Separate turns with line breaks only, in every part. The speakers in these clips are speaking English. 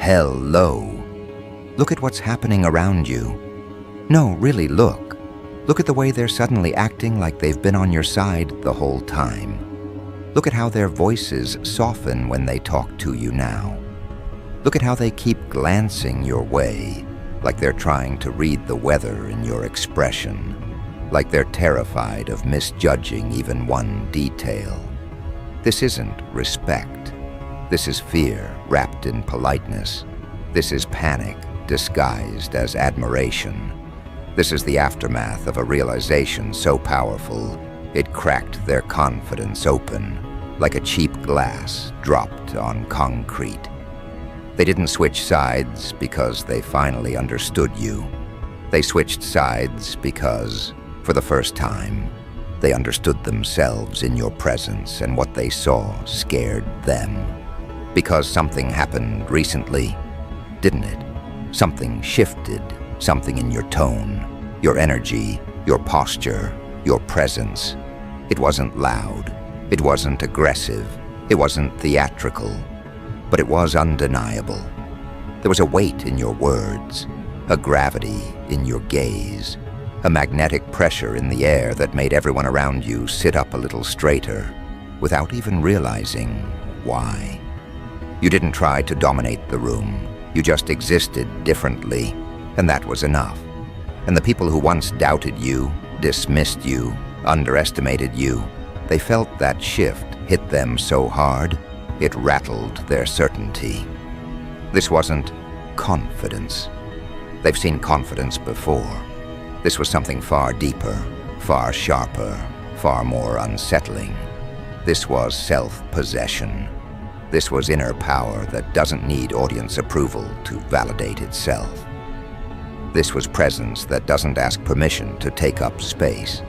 Hello. Look at what's happening around you. No, really, look. Look at the way they're suddenly acting like they've been on your side the whole time. Look at how their voices soften when they talk to you now. Look at how they keep glancing your way, like they're trying to read the weather in your expression, like they're terrified of misjudging even one detail. This isn't respect. This is fear wrapped in politeness. This is panic disguised as admiration. This is the aftermath of a realization so powerful it cracked their confidence open, like a cheap glass dropped on concrete. They didn't switch sides because they finally understood you. They switched sides because, for the first time, they understood themselves in your presence, and what they saw scared them. Because something happened recently, didn't it? Something shifted, something in your tone, your energy, your posture, your presence. It wasn't loud, it wasn't aggressive, it wasn't theatrical, but it was undeniable. There was a weight in your words, a gravity in your gaze, a magnetic pressure in the air that made everyone around you sit up a little straighter, without even realizing why. You didn't try to dominate the room, you just existed differently, and that was enough. And the people who once doubted you, dismissed you, underestimated you, they felt that shift hit them so hard, it rattled their certainty. This wasn't confidence. They've seen confidence before. This was something far deeper, far sharper, far more unsettling. This was self-possession. This was inner power that doesn't need audience approval to validate itself. This was presence that doesn't ask permission to take up space.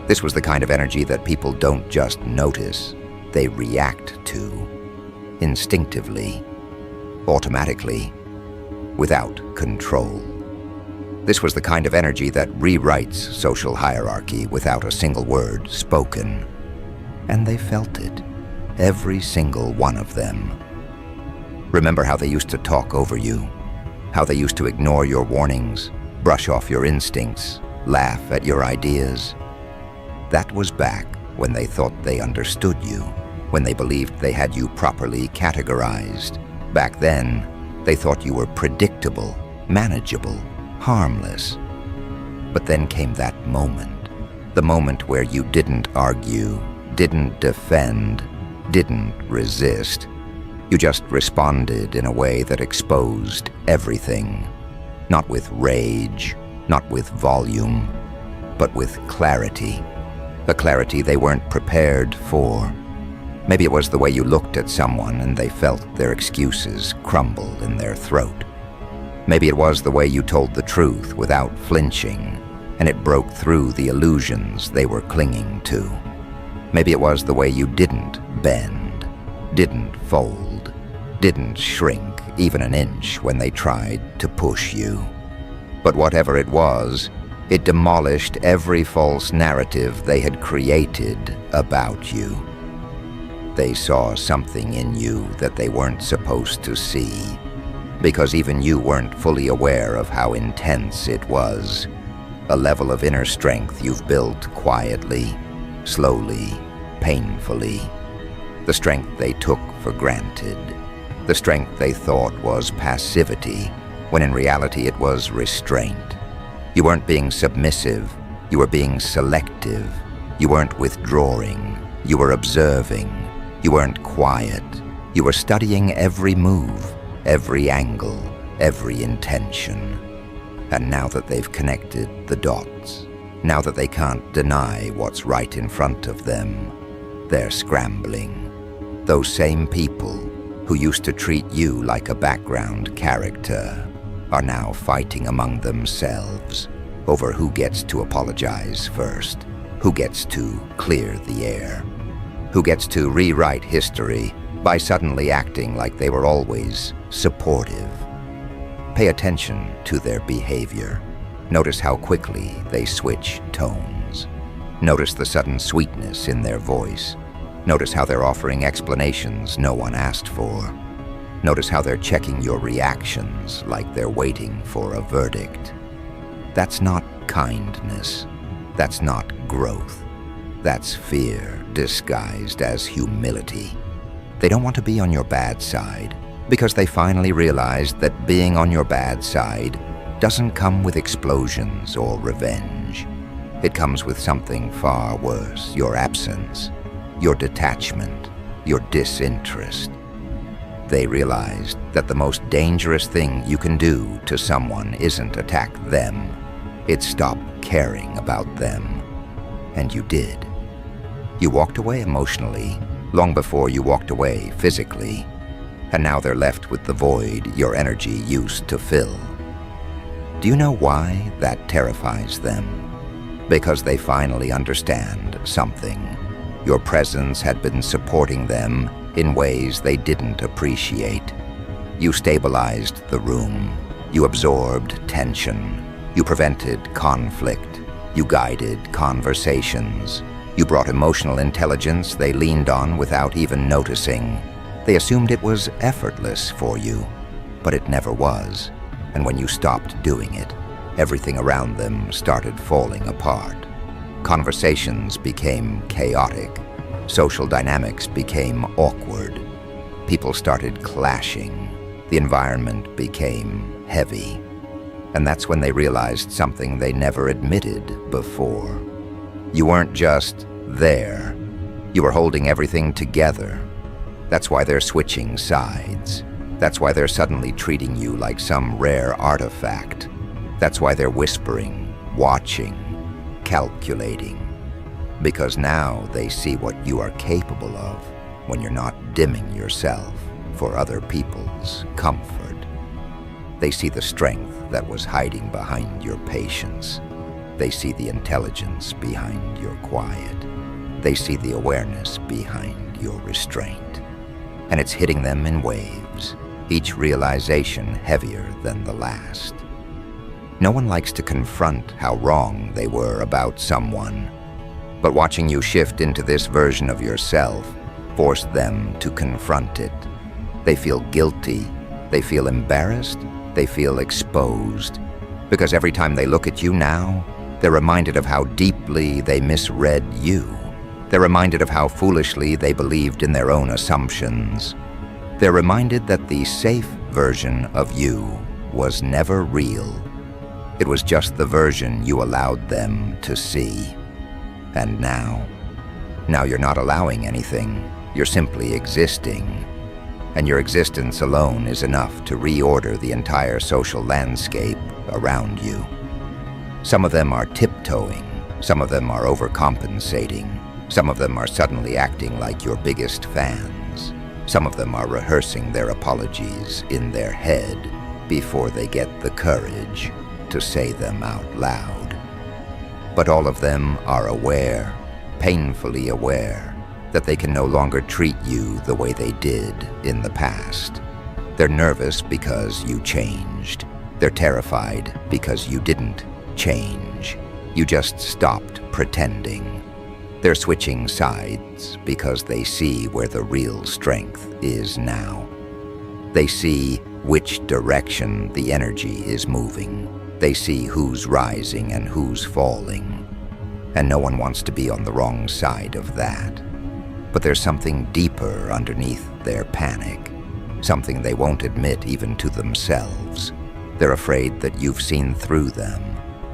This was the kind of energy that people don't just notice, they react to. Instinctively, automatically, without control. This was the kind of energy that rewrites social hierarchy without a single word spoken. And they felt it, every single one of them. Remember how they used to talk over you, how they used to ignore your warnings, brush off your instincts, laugh at your ideas? That was back when they thought they understood you, when they believed they had you properly categorized. Back then, they thought you were predictable, manageable, harmless. But then came that moment, the moment where you didn't argue, didn't defend, didn't resist. You just responded in a way that exposed everything. Not with rage, not with volume, but with clarity. A clarity they weren't prepared for. Maybe it was the way you looked at someone and they felt their excuses crumble in their throat. Maybe it was the way you told the truth without flinching, and it broke through the illusions they were clinging to. Maybe it was the way you didn't bend, didn't fold, didn't shrink even an inch when they tried to push you. But whatever it was, it demolished every false narrative they had created about you. They saw something in you that they weren't supposed to see, because even you weren't fully aware of how intense it was. A level of inner strength you've built quietly, slowly, painfully. The strength they took for granted. The strength they thought was passivity, when in reality it was restraint. You weren't being submissive, you were being selective. You weren't withdrawing, you were observing. You weren't quiet, you were studying every move, every angle, every intention. And now that they've connected the dots, now that they can't deny what's right in front of them, they're scrambling. Those same people who used to treat you like a background character are now fighting among themselves over who gets to apologize first, who gets to clear the air, who gets to rewrite history by suddenly acting like they were always supportive. Pay attention to their behavior. Notice how quickly they switch tones. Notice the sudden sweetness in their voice. Notice how they're offering explanations no one asked for. Notice how they're checking your reactions like they're waiting for a verdict. That's not kindness. That's not growth. That's fear disguised as humility. They don't want to be on your bad side because they finally realized that being on your bad side doesn't come with explosions or revenge. It comes with something far worse: your absence, your detachment, your disinterest. They realized that the most dangerous thing you can do to someone isn't attack them, it's stop caring about them. And you did. You walked away emotionally long before you walked away physically, and now they're left with the void your energy used to fill. Do you know why that terrifies them? Because they finally understand something. Your presence had been supporting them in ways they didn't appreciate. You stabilized the room. You absorbed tension. You prevented conflict. You guided conversations. You brought emotional intelligence they leaned on without even noticing. They assumed it was effortless for you, but it never was. And when you stopped doing it, everything around them started falling apart. Conversations became chaotic. Social dynamics became awkward. People started clashing. The environment became heavy. And that's when they realized something they never admitted before. You weren't just there. You were holding everything together. That's why they're switching sides. That's why they're suddenly treating you like some rare artifact. That's why they're whispering, watching, calculating. Because now they see what you are capable of when you're not dimming yourself for other people's comfort. They see the strength that was hiding behind your patience. They see the intelligence behind your quiet. They see the awareness behind your restraint. And it's hitting them in waves, each realization heavier than the last. No one likes to confront how wrong they were about someone, but watching you shift into this version of yourself forced them to confront it. They feel guilty, they feel embarrassed, they feel exposed, because every time they look at you now, they're reminded of how deeply they misread you. They're reminded of how foolishly they believed in their own assumptions. They're reminded that the safe version of you was never real. It was just the version you allowed them to see. And now you're not allowing anything. You're simply existing. And your existence alone is enough to reorder the entire social landscape around you. Some of them are tiptoeing. Some of them are overcompensating. Some of them are suddenly acting like your biggest fans. Some of them are rehearsing their apologies in their head before they get the courage to say them out loud. But all of them are aware, painfully aware, that they can no longer treat you the way they did in the past. They're nervous because you changed. They're terrified because you didn't change. You just stopped pretending. They're switching sides because they see where the real strength is now. They see which direction the energy is moving. They see who's rising and who's falling. And no one wants to be on the wrong side of that. But there's something deeper underneath their panic, something they won't admit even to themselves. They're afraid that you've seen through them.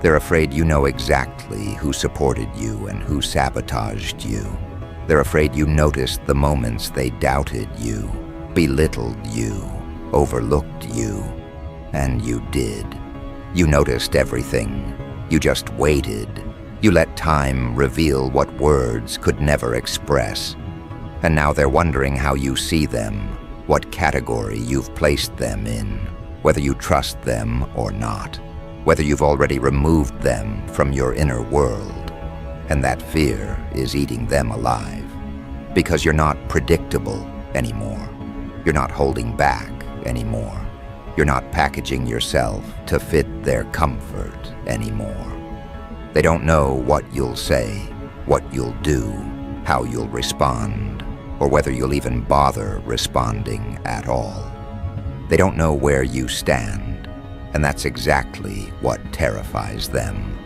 They're afraid you know exactly who supported you and who sabotaged you. They're afraid you noticed the moments they doubted you, belittled you, overlooked you. And you did. You noticed everything. You just waited. You let time reveal what words could never express. And now they're wondering how you see them, what category you've placed them in, whether you trust them or not, whether you've already removed them from your inner world. And that fear is eating them alive, because you're not predictable anymore. You're not holding back anymore. You're not packaging yourself to fit their comfort anymore. They don't know what you'll say, what you'll do, how you'll respond, or whether you'll even bother responding at all. They don't know where you stand, and that's exactly what terrifies them.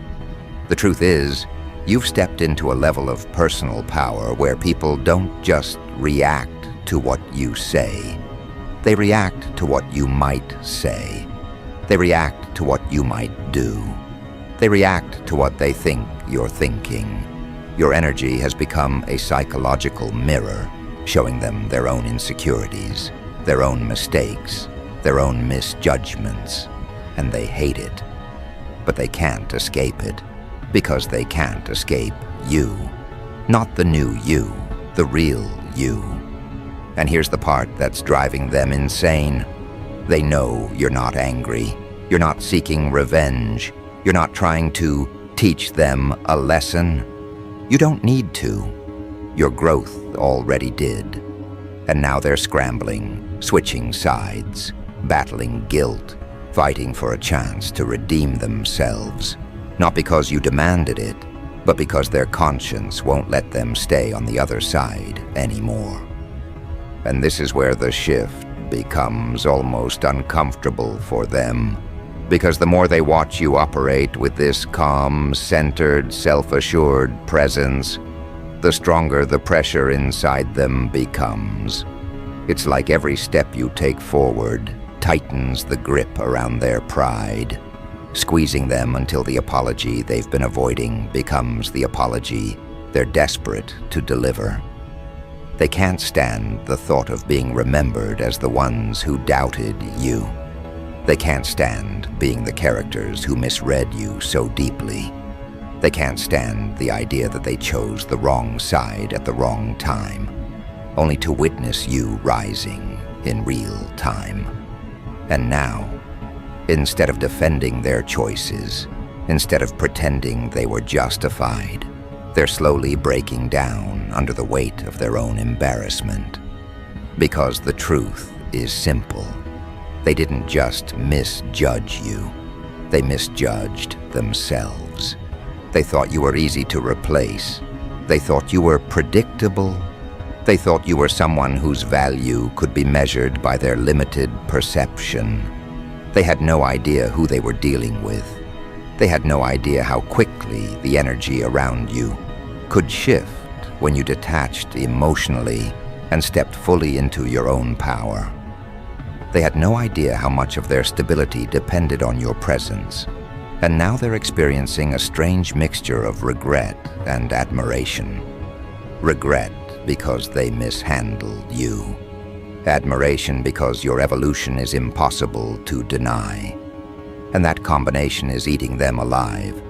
The truth is, you've stepped into a level of personal power where people don't just react to what you say. They react to what you might say. They react to what you might do. They react to what they think you're thinking. Your energy has become a psychological mirror, showing them their own insecurities, their own mistakes, their own misjudgments, and they hate it. But they can't escape it, because they can't escape you. Not the new you, the real you. And here's the part that's driving them insane. They know you're not angry. You're not seeking revenge. You're not trying to teach them a lesson. You don't need to. Your growth already did. And now they're scrambling, switching sides, battling guilt, fighting for a chance to redeem themselves. Not because you demanded it, but because their conscience won't let them stay on the other side anymore. And this is where the shift becomes almost uncomfortable for them, because the more they watch you operate with this calm, centered, self-assured presence, the stronger the pressure inside them becomes. It's like every step you take forward tightens the grip around their pride, squeezing them until the apology they've been avoiding becomes the apology they're desperate to deliver. They can't stand the thought of being remembered as the ones who doubted you. They can't stand being the characters who misread you so deeply. They can't stand the idea that they chose the wrong side at the wrong time, only to witness you rising in real time. And now, instead of defending their choices, instead of pretending they were justified, they're slowly breaking down under the weight of their own embarrassment. Because the truth is simple. They didn't just misjudge you. They misjudged themselves. They thought you were easy to replace. They thought you were predictable. They thought you were someone whose value could be measured by their limited perception. They had no idea who they were dealing with. They had no idea how quickly the energy around you could shift when you detached emotionally and stepped fully into your own power. They had no idea how much of their stability depended on your presence, and now they're experiencing a strange mixture of regret and admiration. Regret because they mishandled you. Admiration because your evolution is impossible to deny. And that combination is eating them alive.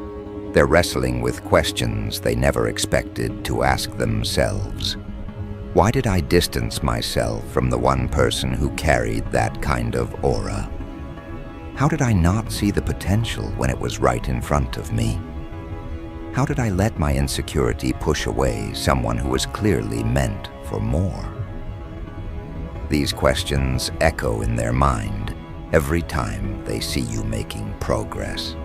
They're wrestling with questions they never expected to ask themselves. Why did I distance myself from the one person who carried that kind of aura? How did I not see the potential when it was right in front of me? How did I let my insecurity push away someone who was clearly meant for more? These questions echo in their mind every time they see you making progress,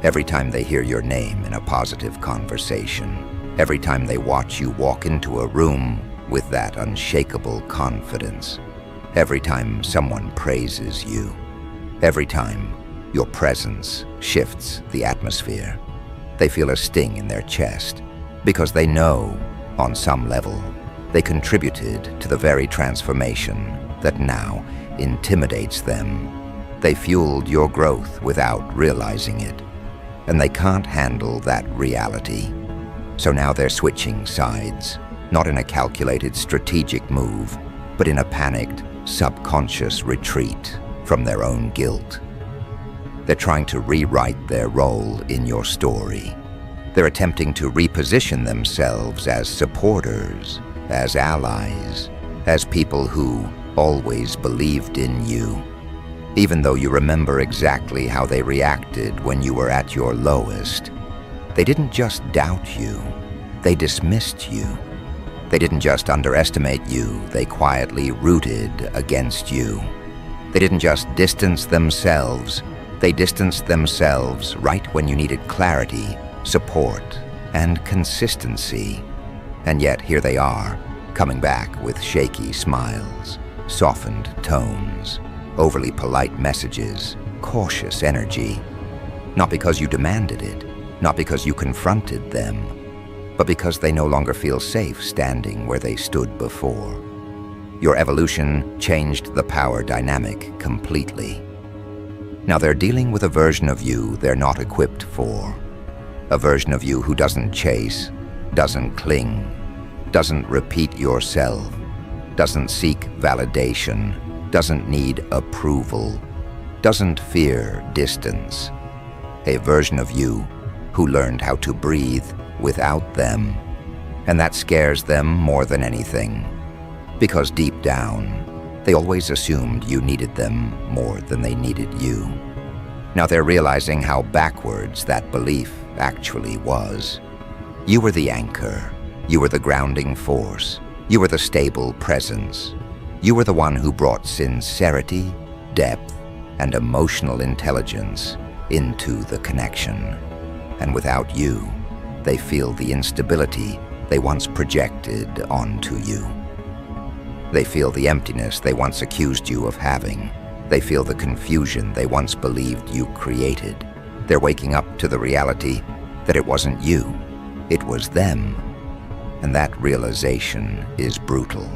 every time they hear your name in a positive conversation, every time they watch you walk into a room with that unshakable confidence, every time someone praises you, every time your presence shifts the atmosphere. They feel a sting in their chest because they know, on some level, they contributed to the very transformation that now intimidates them. They fueled your growth without realizing it, and they can't handle that reality. So now they're switching sides, not in a calculated strategic move, but in a panicked, subconscious retreat from their own guilt. They're trying to rewrite their role in your story. They're attempting to reposition themselves as supporters, as allies, as people who always believed in you. Even though you remember exactly how they reacted when you were at your lowest, they didn't just doubt you, they dismissed you. They didn't just underestimate you, they quietly rooted against you. They didn't just distance themselves, they distanced themselves right when you needed clarity, support, and consistency. And yet here they are, coming back with shaky smiles, softened tones, overly polite messages, cautious energy. Not because you demanded it, not because you confronted them, but because they no longer feel safe standing where they stood before. Your evolution changed the power dynamic completely. Now they're dealing with a version of you they're not equipped for. A version of you who doesn't chase, doesn't cling, doesn't repeat yourself, doesn't seek validation, doesn't need approval, doesn't fear distance. A version of you who learned how to breathe without them. And that scares them more than anything. Because deep down, they always assumed you needed them more than they needed you. Now they're realizing how backwards that belief actually was. You were the anchor. You were the grounding force. You were the stable presence. You were the one who brought sincerity, depth, and emotional intelligence into the connection. And without you, they feel the instability they once projected onto you. They feel the emptiness they once accused you of having. They feel the confusion they once believed you created. They're waking up to the reality that it wasn't you, it was them. And that realization is brutal.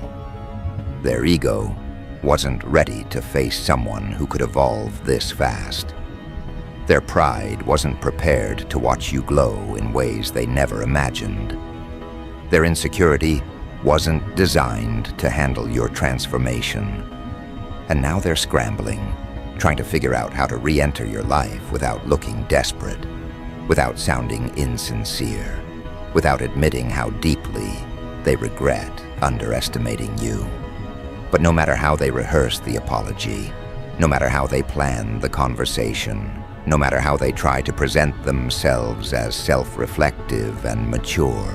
Their ego wasn't ready to face someone who could evolve this fast. Their pride wasn't prepared to watch you glow in ways they never imagined. Their insecurity wasn't designed to handle your transformation. And now they're scrambling, trying to figure out how to re-enter your life without looking desperate, without sounding insincere, without admitting how deeply they regret underestimating you. But no matter how they rehearse the apology, no matter how they plan the conversation, no matter how they try to present themselves as self-reflective and mature,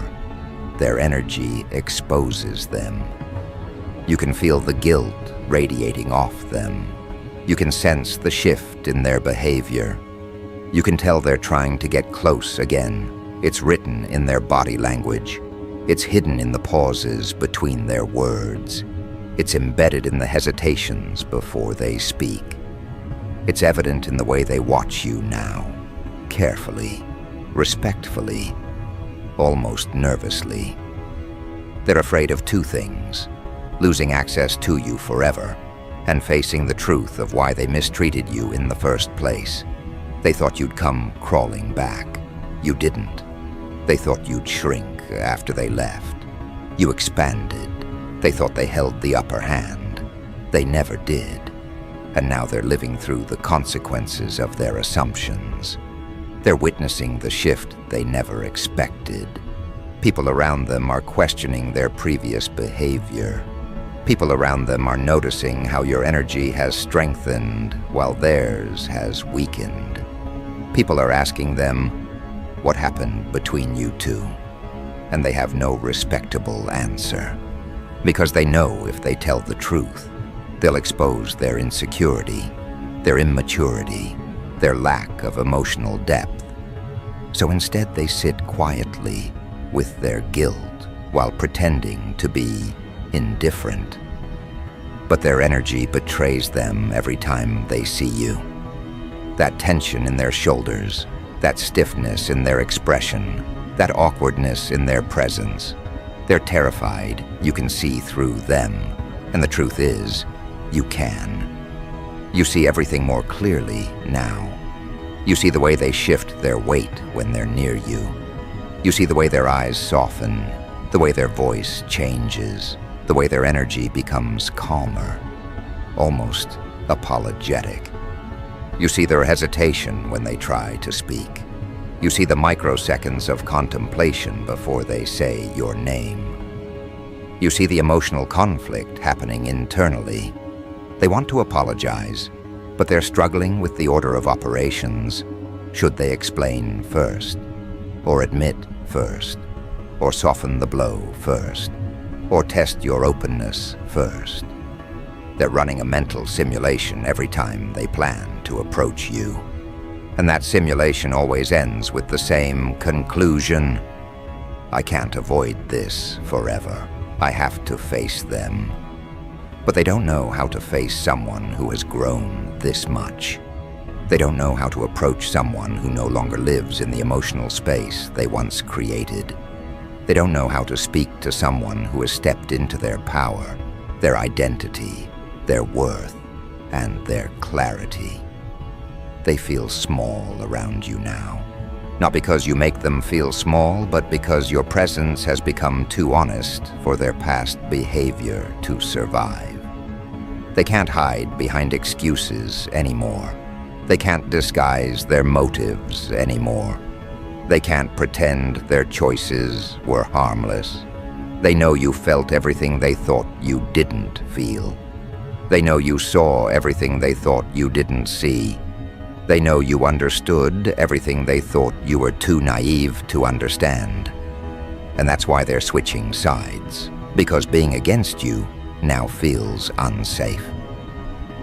their energy exposes them. You can feel the guilt radiating off them. You can sense the shift in their behavior. You can tell they're trying to get close again. It's written in their body language. It's hidden in the pauses between their words. It's embedded in the hesitations before they speak. It's evident in the way they watch you now, carefully, respectfully, almost nervously. They're afraid of two things: losing access to you forever, and facing the truth of why they mistreated you in the first place. They thought you'd come crawling back. You didn't. They thought you'd shrink after they left. You expanded. They thought they held the upper hand. They never did. And now they're living through the consequences of their assumptions. They're witnessing the shift they never expected. People around them are questioning their previous behavior. People around them are noticing how your energy has strengthened while theirs has weakened. People are asking them, what happened between you two? And they have no respectable answer. Because they know if they tell the truth, they'll expose their insecurity, their immaturity, their lack of emotional depth. So instead they sit quietly with their guilt while pretending to be indifferent. But their energy betrays them every time they see you. That tension in their shoulders, that stiffness in their expression, that awkwardness in their presence. They're terrified you can see through them. And the truth is, you can. You see everything more clearly now. You see the way they shift their weight when they're near you. You see the way their eyes soften, the way their voice changes, the way their energy becomes calmer, almost apologetic. You see their hesitation when they try to speak. You see the microseconds of contemplation before they say your name. You see the emotional conflict happening internally. They want to apologize, but they're struggling with the order of operations. Should they explain first, or admit first, or soften the blow first, or test your openness first? They're running a mental simulation every time they plan to approach you. And that simulation always ends with the same conclusion: I can't avoid this forever. I have to face them. But they don't know how to face someone who has grown this much. They don't know how to approach someone who no longer lives in the emotional space they once created. They don't know how to speak to someone who has stepped into their power, their identity, their worth, and their clarity. They feel small around you now. Not because you make them feel small, but because your presence has become too honest for their past behavior to survive. They can't hide behind excuses anymore. They can't disguise their motives anymore. They can't pretend their choices were harmless. They know you felt everything they thought you didn't feel. They know you saw everything they thought you didn't see. They know you understood everything they thought you were too naive to understand. And that's why they're switching sides, because being against you now feels unsafe.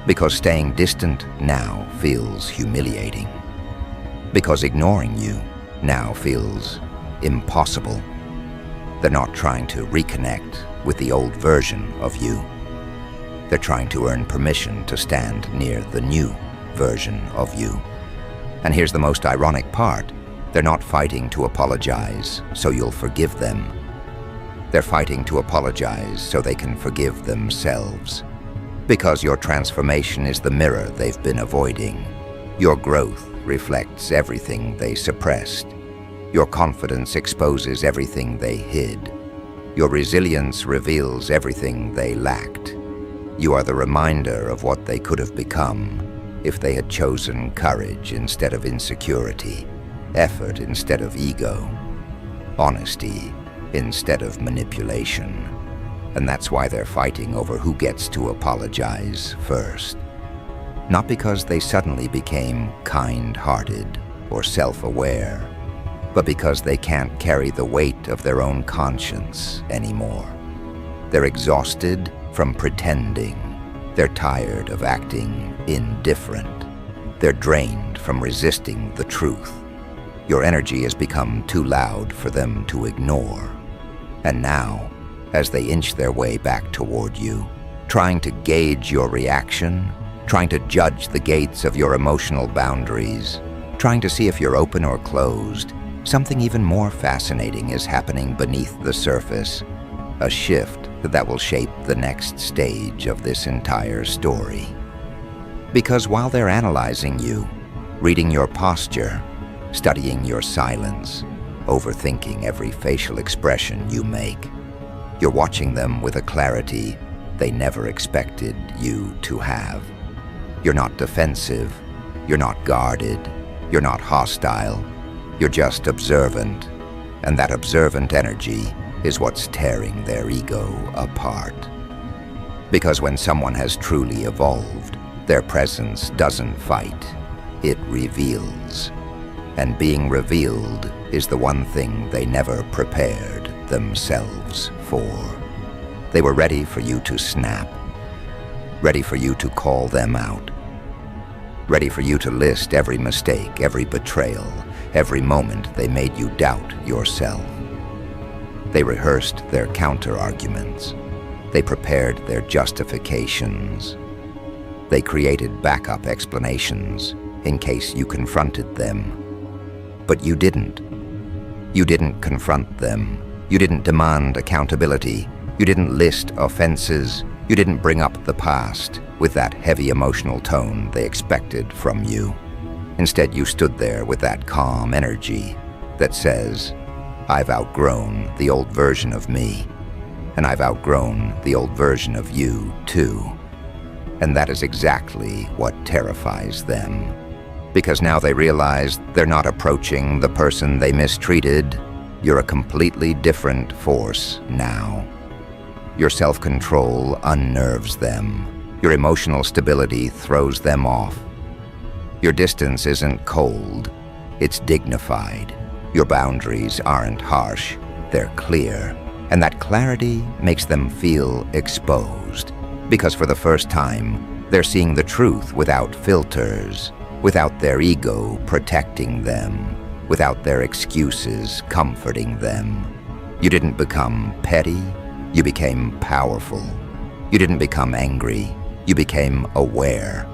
Because staying distant now feels humiliating. Because ignoring you now feels impossible. They're not trying to reconnect with the old version of you. They're trying to earn permission to stand near the new version of you. And here's the most ironic part. They're not fighting to apologize so you'll forgive them. They're fighting to apologize so they can forgive themselves. Because your transformation is the mirror they've been avoiding. Your growth reflects everything they suppressed. Your confidence exposes everything they hid. Your resilience reveals everything they lacked. You are the reminder of what they could have become if they had chosen courage instead of insecurity, effort instead of ego, honesty instead of manipulation. And that's why they're fighting over who gets to apologize first. Not because they suddenly became kind-hearted or self-aware, but because they can't carry the weight of their own conscience anymore. They're exhausted from pretending. They're tired of acting indifferent. They're drained from resisting the truth. Your energy has become too loud for them to ignore. And now, as they inch their way back toward you, trying to gauge your reaction, trying to judge the gates of your emotional boundaries, trying to see if you're open or closed, something even more fascinating is happening beneath the surface, a shift that will shape the next stage of this entire story. Because while they're analyzing you, reading your posture, studying your silence, overthinking every facial expression you make, you're watching them with a clarity they never expected you to have. You're not defensive, you're not guarded, you're not hostile, you're just observant, and that observant energy is what's tearing their ego apart. Because when someone has truly evolved, their presence doesn't fight, it reveals. And being revealed is the one thing they never prepared themselves for. They were ready for you to snap, ready for you to call them out, ready for you to list every mistake, every betrayal, every moment they made you doubt yourself. They rehearsed their counter-arguments. They prepared their justifications. They created backup explanations in case you confronted them. But you didn't. You didn't confront them. You didn't demand accountability. You didn't list offenses. You didn't bring up the past with that heavy emotional tone they expected from you. Instead, you stood there with that calm energy that says, I've outgrown the old version of me, and I've outgrown the old version of you, too. And that is exactly what terrifies them. Because now they realize they're not approaching the person they mistreated. You're a completely different force now. Your self-control unnerves them. Your emotional stability throws them off. Your distance isn't cold, it's dignified. Your boundaries aren't harsh, they're clear. And that clarity makes them feel exposed. Because for the first time, they're seeing the truth without filters, without their ego protecting them, without their excuses comforting them. You didn't become petty, you became powerful. You didn't become angry, you became aware.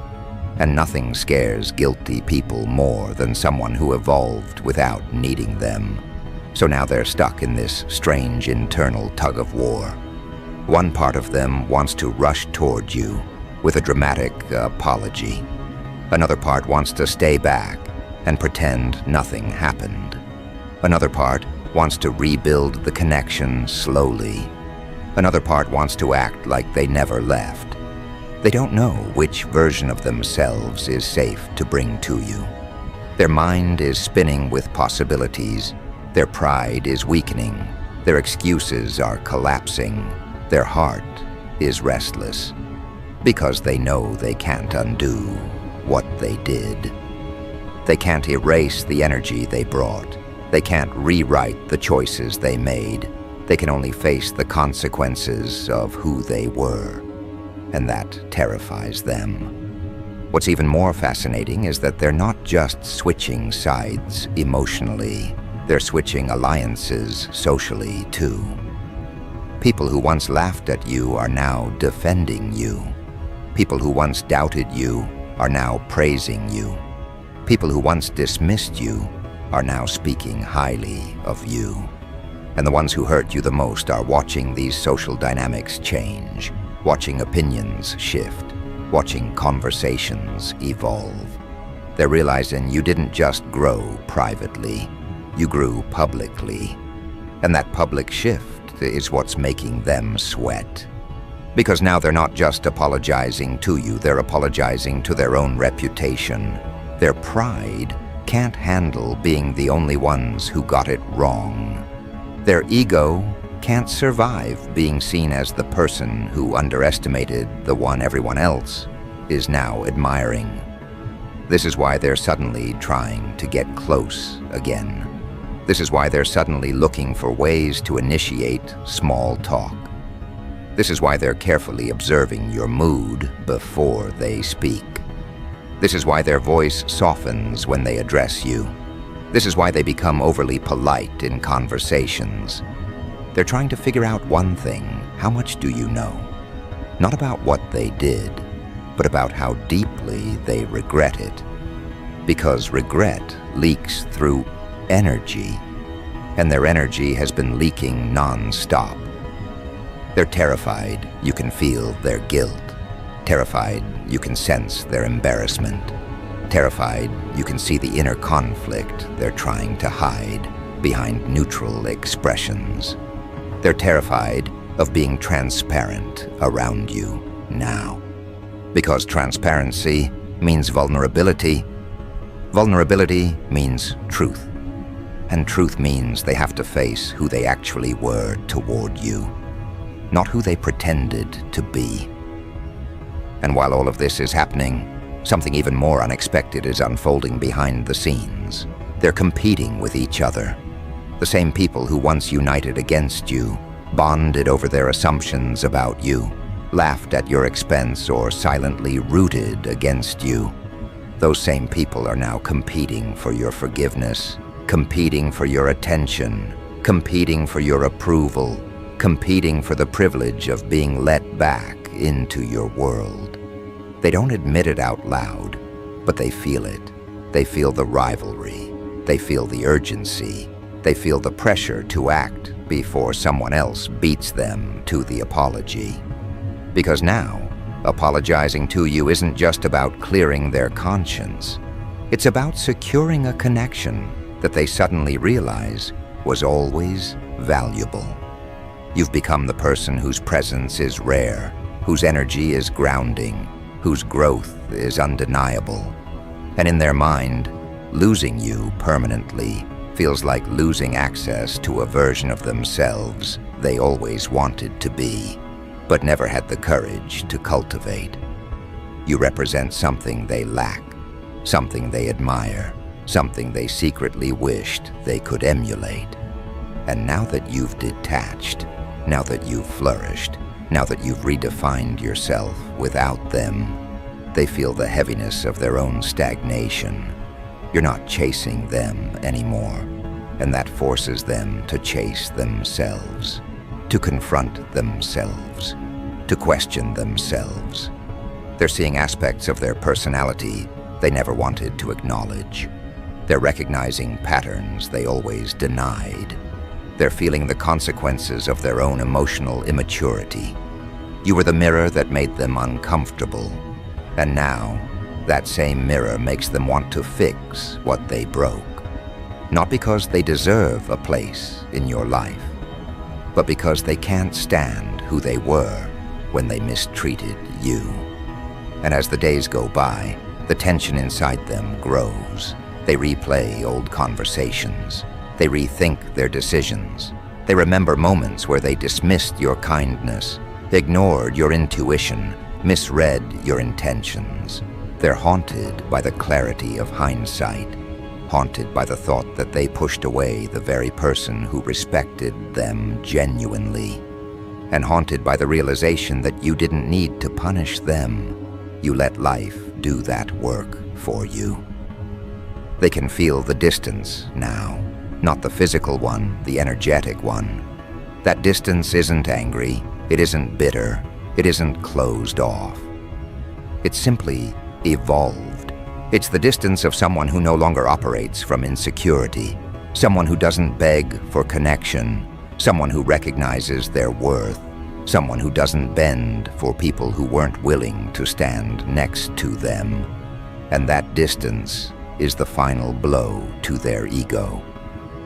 And nothing scares guilty people more than someone who evolved without needing them. So now they're stuck in this strange internal tug-of-war. One part of them wants to rush toward you with a dramatic apology. Another part wants to stay back and pretend nothing happened. Another part wants to rebuild the connection slowly. Another part wants to act like they never left. They don't know which version of themselves is safe to bring to you. Their mind is spinning with possibilities. Their pride is weakening. Their excuses are collapsing. Their heart is restless because they know they can't undo what they did. They can't erase the energy they brought. They can't rewrite the choices they made. They can only face the consequences of who they were, and that terrifies them. What's even more fascinating is that they're not just switching sides emotionally, they're switching alliances socially too. People who once laughed at you are now defending you. People who once doubted you are now praising you. People who once dismissed you are now speaking highly of you. And the ones who hurt you the most are watching these social dynamics change, watching opinions shift, watching conversations evolve. They're realizing you didn't just grow privately, you grew publicly. And that public shift is what's making them sweat. Because now they're not just apologizing to you, they're apologizing to their own reputation. Their pride can't handle being the only ones who got it wrong. Their ego can't survive being seen as the person who underestimated the one everyone else is now admiring. This is why they're suddenly trying to get close again. This is why they're suddenly looking for ways to initiate small talk. This is why they're carefully observing your mood before they speak. This is why their voice softens when they address you. This is why they become overly polite in conversations. They're trying to figure out one thing: how much do you know? Not about what they did, but about how deeply they regret it. Because regret leaks through energy, and their energy has been leaking non-stop. They're terrified you can feel their guilt. Terrified you can sense their embarrassment. Terrified you can see the inner conflict they're trying to hide behind neutral expressions. They're terrified of being transparent around you now. Because transparency means vulnerability. Vulnerability means truth. And truth means they have to face who they actually were toward you, not who they pretended to be. And while all of this is happening, something even more unexpected is unfolding behind the scenes. They're competing with each other. The same people who once united against you, bonded over their assumptions about you, laughed at your expense, or silently rooted against you. Those same people are now competing for your forgiveness, competing for your attention, competing for your approval, competing for the privilege of being let back into your world. They don't admit it out loud, but they feel it. They feel the rivalry. They feel the urgency. They feel the pressure to act before someone else beats them to the apology. Because now, apologizing to you isn't just about clearing their conscience. It's about securing a connection that they suddenly realize was always valuable. You've become the person whose presence is rare, whose energy is grounding, whose growth is undeniable. And in their mind, losing you permanently feels like losing access to a version of themselves they always wanted to be, but never had the courage to cultivate. You represent something they lack, something they admire, something they secretly wished they could emulate. And now that you've detached, now that you've flourished, now that you've redefined yourself without them, they feel the heaviness of their own stagnation. You're not chasing them anymore, and that forces them to chase themselves, to confront themselves. to question themselves. They're seeing aspects of their personality they never wanted to acknowledge. They're recognizing patterns they always denied. They're feeling the consequences of their own emotional immaturity. You were the mirror that made them uncomfortable, and now that same mirror makes them want to fix what they broke. Not because they deserve a place in your life, but because they can't stand who they were when they mistreated you. And as the days go by, the tension inside them grows. They replay old conversations. They rethink their decisions. They remember moments where they dismissed your kindness, ignored your intuition, misread your intentions. They're haunted by the clarity of hindsight, haunted by the thought that they pushed away the very person who respected them genuinely, and haunted by the realization that you didn't need to punish them. You let life do that work for you. They can feel the distance now, not the physical one, the energetic one. That distance isn't angry, it isn't bitter, it isn't closed off. It's simply evolved. It's the distance of someone who no longer operates from insecurity, someone who doesn't beg for connection, someone who recognizes their worth, someone who doesn't bend for people who weren't willing to stand next to them. And that distance is the final blow to their ego.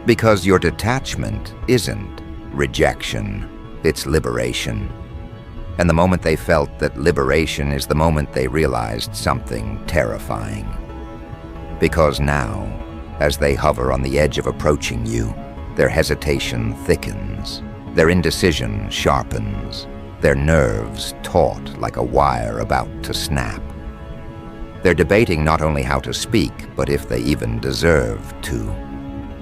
Because your detachment isn't rejection, it's liberation. And the moment they felt that liberation is the moment they realized something terrifying. Because now, as they hover on the edge of approaching you, their hesitation thickens, their indecision sharpens, their nerves taut like a wire about to snap. They're debating not only how to speak, but if they even deserve to.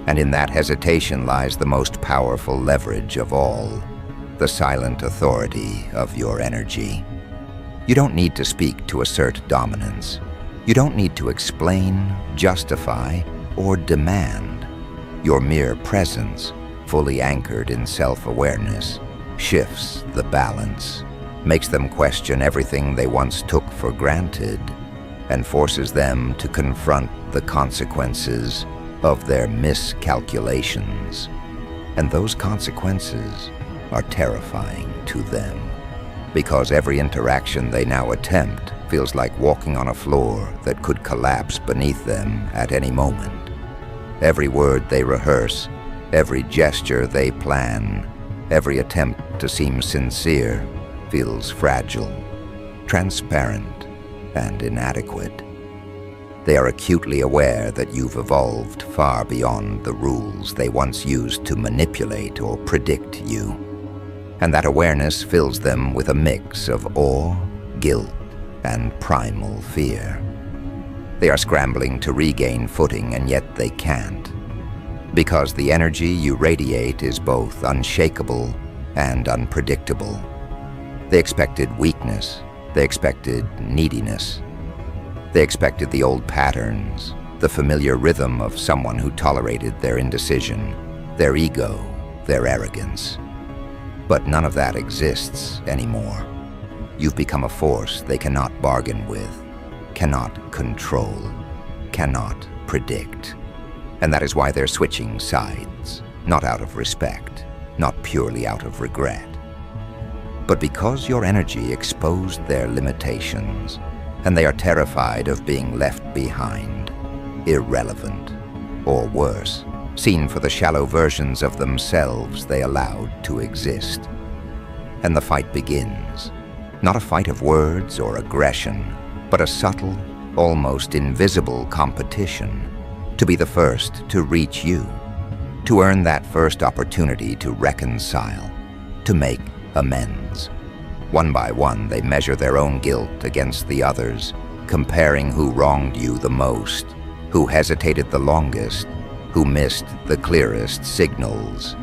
And in that hesitation lies the most powerful leverage of all, the silent authority of your energy. You don't need to speak to assert dominance. You don't need to explain, justify, or demand. Your mere presence, fully anchored in self-awareness, shifts the balance, makes them question everything they once took for granted, and forces them to confront the consequences of their miscalculations. And those consequences are terrifying to them, because every interaction they now attempt feels like walking on a floor that could collapse beneath them at any moment. Every word they rehearse, every gesture they plan, every attempt to seem sincere feels fragile, transparent, and inadequate. They are acutely aware that you've evolved far beyond the rules they once used to manipulate or predict you. And that awareness fills them with a mix of awe, guilt, and primal fear. They are scrambling to regain footing, and yet they can't, because the energy you radiate is both unshakable and unpredictable. They expected weakness, they expected neediness, they expected the old patterns, the familiar rhythm of someone who tolerated their indecision, their ego, their arrogance. But none of that exists anymore. You've become a force they cannot bargain with, cannot control, cannot predict. And that is why they're switching sides, not out of respect, not purely out of regret, but because your energy exposed their limitations, and they are terrified of being left behind, irrelevant, or worse, seen for the shallow versions of themselves they allowed to exist. And the fight begins, not a fight of words or aggression, but a subtle, almost invisible competition to be the first to reach you, to earn that first opportunity to reconcile, to make amends. One by one, they measure their own guilt against the others, comparing who wronged you the most, who hesitated the longest, who missed the clearest signals.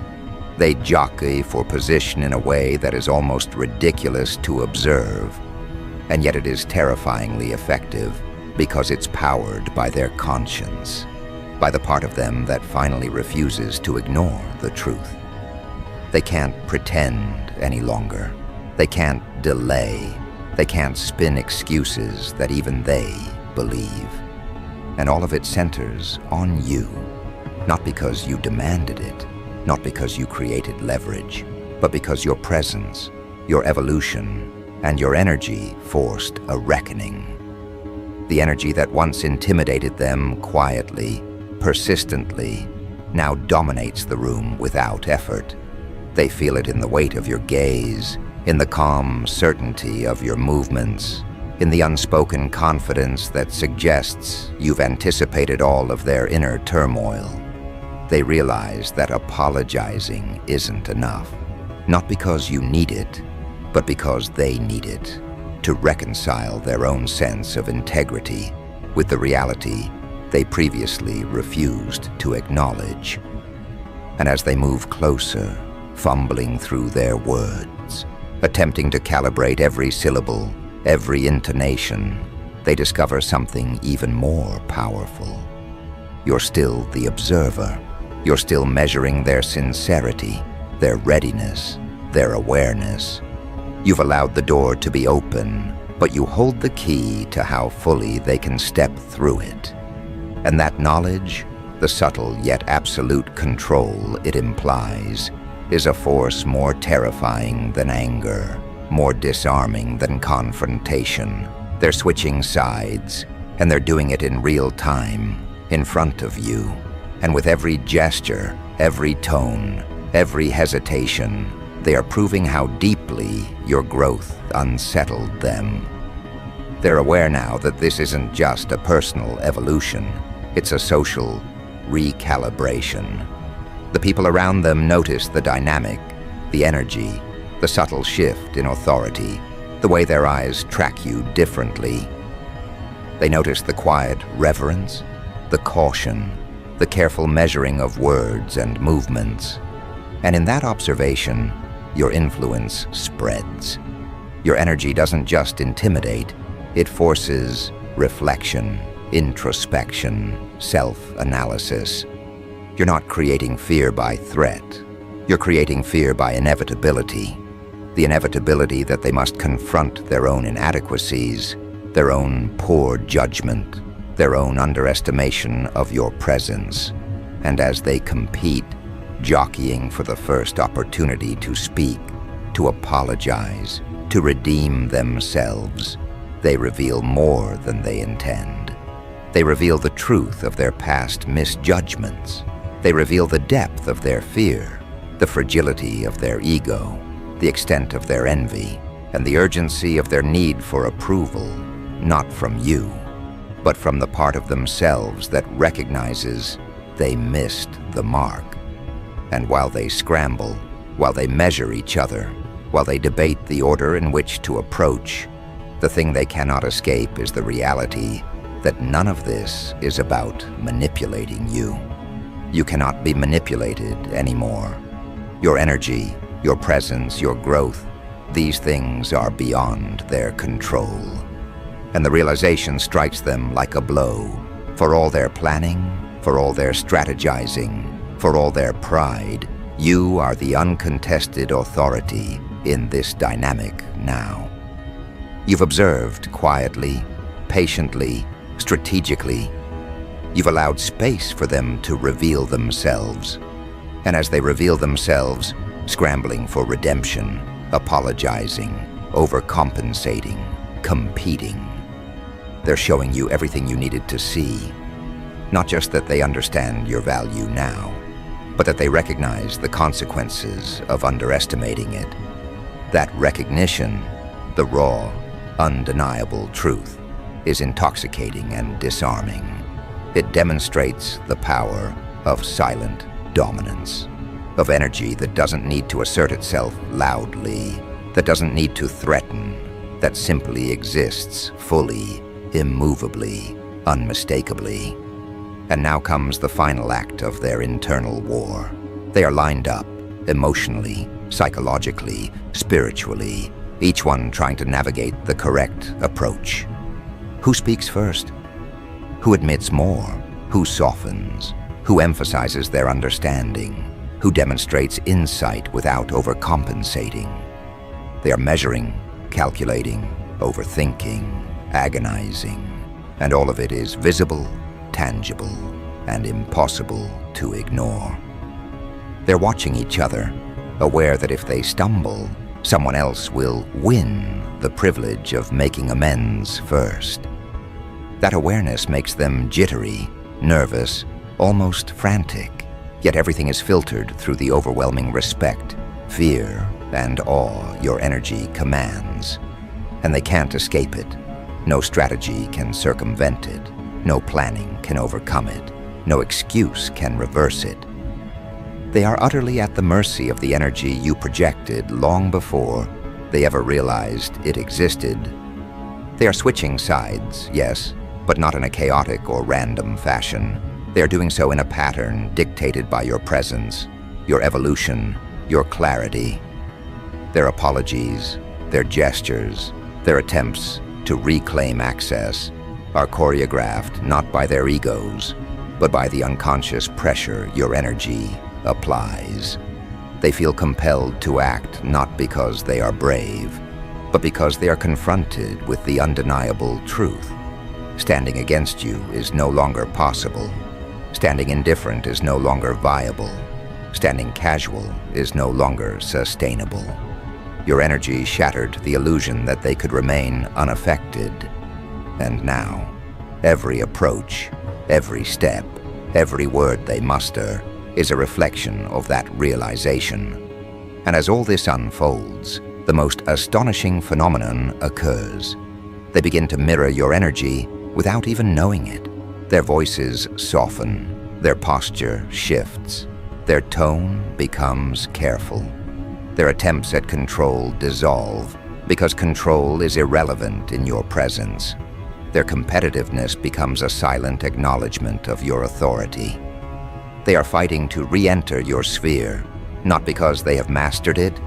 They jockey for position in a way that is almost ridiculous to observe, and yet it is terrifyingly effective because it's powered by their conscience, by the part of them that finally refuses to ignore the truth. They can't pretend any longer. They can't delay. They can't spin excuses that even they believe. And all of it centers on you, not because you demanded it, not because you created leverage, but because your presence, your evolution, and your energy forced a reckoning. The energy that once intimidated them quietly, persistently, now dominates the room without effort. They feel it in the weight of your gaze, in the calm certainty of your movements, in the unspoken confidence that suggests you've anticipated all of their inner turmoil. They realize that apologizing isn't enough, not because you need it, but because they need it, to reconcile their own sense of integrity with the reality they previously refused to acknowledge. And as they move closer, fumbling through their words, attempting to calibrate every syllable, every intonation, they discover something even more powerful. You're still the observer. You're still measuring their sincerity, their readiness, their awareness. You've allowed the door to be open, but you hold the key to how fully they can step through it. And that knowledge, the subtle yet absolute control it implies, is a force more terrifying than anger, more disarming than confrontation. They're switching sides, and they're doing it in real time, in front of you. And with every gesture, every tone, every hesitation, they are proving how deeply your growth unsettled them. They're aware now that this isn't just a personal evolution, it's a social recalibration. The people around them notice the dynamic, the energy, the subtle shift in authority, the way their eyes track you differently. They notice the quiet reverence, the caution, the careful measuring of words and movements. And in that observation, your influence spreads. Your energy doesn't just intimidate, it forces reflection, introspection, self-analysis. You're not creating fear by threat. You're creating fear by inevitability. The inevitability that they must confront their own inadequacies, their own poor judgment, their own underestimation of your presence. And as they compete, jockeying for the first opportunity to speak, to apologize, to redeem themselves, they reveal more than they intend. They reveal the truth of their past misjudgments. They reveal the depth of their fear, the fragility of their ego, the extent of their envy, and the urgency of their need for approval, not from you, but from the part of themselves that recognizes they missed the mark. And while they scramble, while they measure each other, while they debate the order in which to approach, the thing they cannot escape is the reality that none of this is about manipulating you. You cannot be manipulated anymore. Your energy, your presence, your growth, these things are beyond their control. And the realization strikes them like a blow. For all their planning, for all their strategizing, for all their pride, you are the uncontested authority in this dynamic now. You've observed quietly, patiently, strategically. You've allowed space for them to reveal themselves. And as they reveal themselves, scrambling for redemption, apologizing, overcompensating, competing, they're showing you everything you needed to see. Not just that they understand your value now, but that they recognize the consequences of underestimating it. That recognition, the raw, undeniable truth, is intoxicating and disarming. It demonstrates the power of silent dominance, of energy that doesn't need to assert itself loudly, that doesn't need to threaten, that simply exists fully, immovably, unmistakably. And now comes the final act of their internal war. They are lined up, emotionally, psychologically, spiritually, each one trying to navigate the correct approach. Who speaks first? Who admits more? Who softens? Who emphasizes their understanding? Who demonstrates insight without overcompensating? They are measuring, calculating, overthinking, agonizing, and all of it is visible, tangible, and impossible to ignore. They're watching each other, aware that if they stumble, someone else will win the privilege of making amends first. That awareness makes them jittery, nervous, almost frantic, yet everything is filtered through the overwhelming respect, fear, and awe your energy commands. And they can't escape it. No strategy can circumvent it. No planning can overcome it. No excuse can reverse it. They are utterly at the mercy of the energy you projected long before they ever realized it existed. They are switching sides, yes, but not in a chaotic or random fashion. They are doing so in a pattern dictated by your presence, your evolution, your clarity. Their apologies, their gestures, their attempts to reclaim access are choreographed not by their egos, but by the unconscious pressure your energy applies. They feel compelled to act not because they are brave, but because they are confronted with the undeniable truth. Standing against you is no longer possible. Standing indifferent is no longer viable. Standing casual is no longer sustainable. Your energy shattered the illusion that they could remain unaffected. And now, every approach, every step, every word they muster is a reflection of that realization. And as all this unfolds, the most astonishing phenomenon occurs. They begin to mirror your energy without even knowing it. Their voices soften, their posture shifts, their tone becomes careful. Their attempts at control dissolve because control is irrelevant in your presence. Their competitiveness becomes a silent acknowledgement of your authority. They are fighting to re-enter your sphere, not because they have mastered it,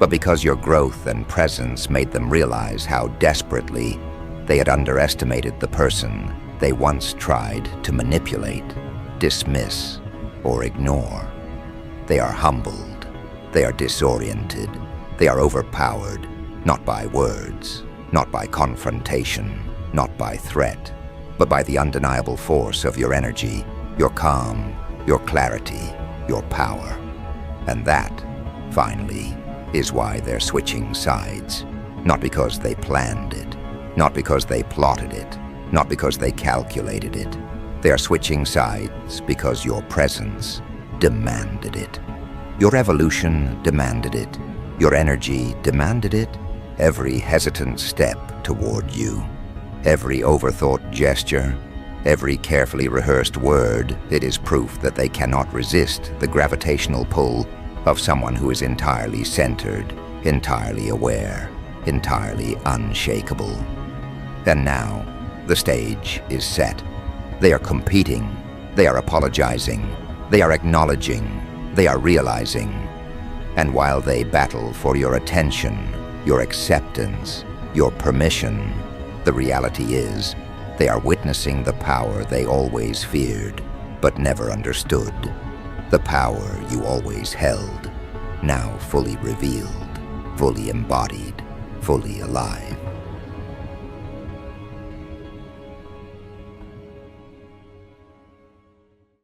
but because your growth and presence made them realize how desperately they had underestimated the person they once tried to manipulate, dismiss, or ignore. They are humbled, they are disoriented, they are overpowered, not by words, not by confrontation, not by threat, but by the undeniable force of your energy, your calm, your clarity, your power. And that, finally, is why they're switching sides. Not because they planned it, not because they plotted it, not because they calculated it. They are switching sides because your presence demanded it. Your evolution demanded it. Your energy demanded it. Every hesitant step toward you, every overthought gesture, every carefully rehearsed word, it is proof that they cannot resist the gravitational pull of someone who is entirely centered, entirely aware, entirely unshakable. And now, the stage is set. They are competing, they are apologizing, they are acknowledging, they are realizing. And while they battle for your attention, your acceptance, your permission, the reality is, they are witnessing the power they always feared, but never understood. The power you always held, now fully revealed, fully embodied, fully alive.